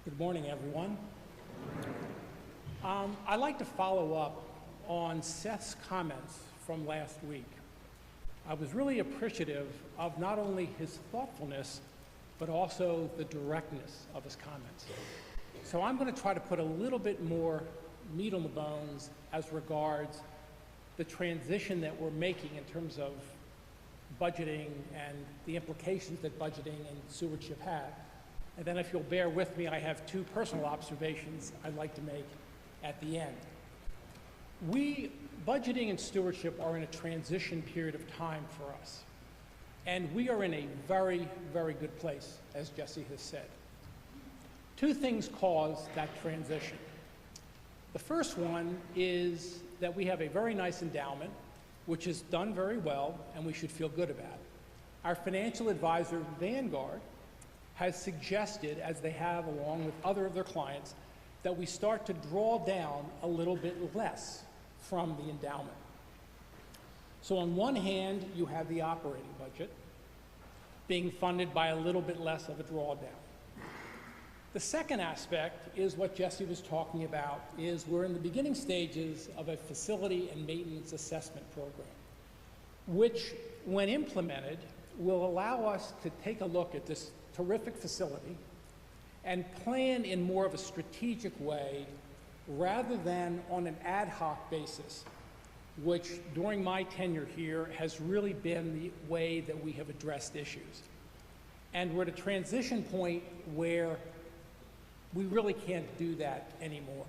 Good morning, everyone. I'd like to follow up on Seth's comments from last week. I was really appreciative of not only his thoughtfulness, but also the directness of his comments. So I'm going to try to put a little bit more meat on the bones as regards the transition that we're making in terms of budgeting and the implications that budgeting and stewardship have. And then if you'll bear with me, I have two personal observations I'd like to make at the end. Budgeting and stewardship are in a transition period of time for us. And we are in a very, very good place, as Jesse has said. Two things cause that transition. The first one is that we have a very nice endowment, which is done very well, and we should feel good about. Our financial advisor, Vanguard, has suggested, as they have along with other of their clients, that we start to draw down a little bit less from the endowment. So on one hand, you have the operating budget being funded by a little bit less of a drawdown. The second aspect is what Jesse was talking about, is we're in the beginning stages of a facility and maintenance assessment program, which, when implemented, will allow us to take a look at this terrific facility and plan in more of a strategic way rather than on an ad hoc basis, which during my tenure here has really been the way that we have addressed issues. And we're at a transition point where we really can't do that anymore.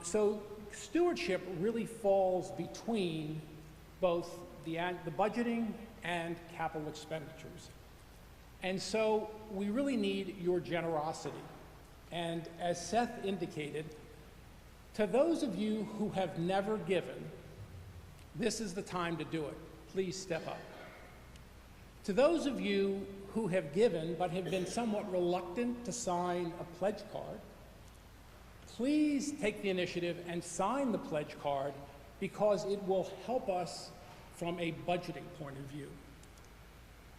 So stewardship really falls between both the budgeting and capital expenditures. And so we really need your generosity. And as Seth indicated, to those of you who have never given, this is the time to do it. Please step up. To those of you who have given but have been somewhat reluctant to sign a pledge card, please take the initiative and sign the pledge card because it will help us from a budgeting point of view.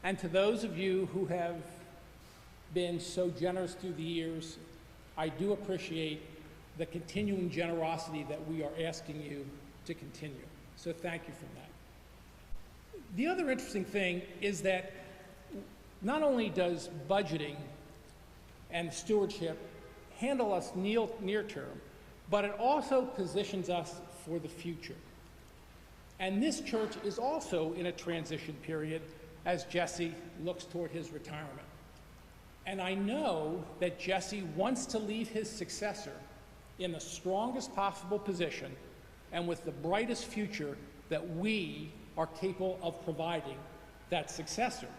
And to those of you who have been so generous through the years, I do appreciate the continuing generosity that we are asking you to continue. So thank you for that. The other interesting thing is that not only does budgeting and stewardship handle us near term, but it also positions us for the future. And this church is also in a transition period as Jesse looks toward his retirement. And I know that Jesse wants to leave his successor in the strongest possible position and with the brightest future that we are capable of providing that successor.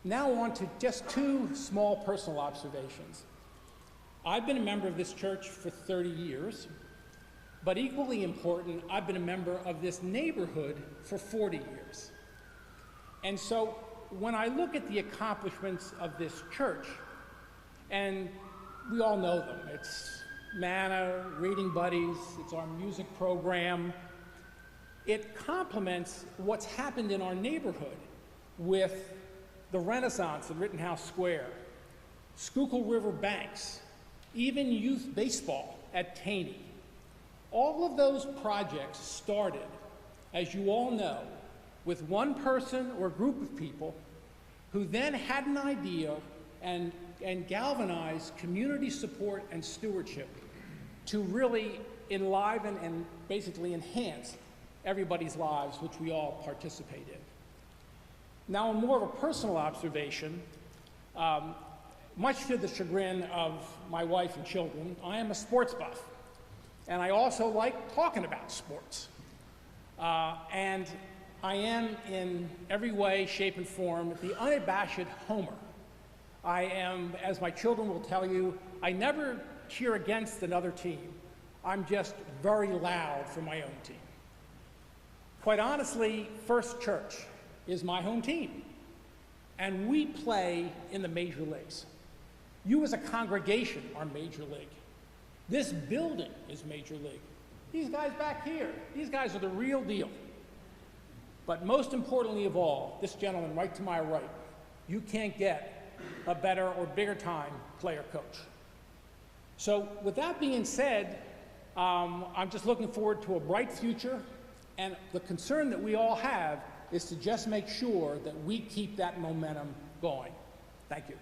Now on to just two small personal observations. I've been a member of this church for 30 years, but equally important, I've been a member of this neighborhood for 40 years. And so when I look at the accomplishments of this church, and we all know them, it's Manna, Reading Buddies, it's our music program, it complements what's happened in our neighborhood with the Renaissance at Rittenhouse Square, Schuylkill River Banks, even youth baseball at Taney. All of those projects started, as you all know, with one person or group of people who then had an idea and galvanized community support and stewardship to really enliven and basically enhance everybody's lives, which we all participate in. Now, more of a personal observation, much to the chagrin of my wife and children, I am a sports buff. And I also like talking about sports. And I am, in every way, shape, and form, the unabashed homer. I am, as my children will tell you, I never cheer against another team. I'm just very loud for my own team. Quite honestly, First Church is my home team. And we play in the major leagues. You as a congregation are major league. This building is major league. These guys back here, these guys are the real deal. But most importantly of all, this gentleman right to my right, you can't get a better or bigger time player coach. So with that being said, I'm just looking forward to a bright future, and the concern that we all have is to just make sure that we keep that momentum going. Thank you.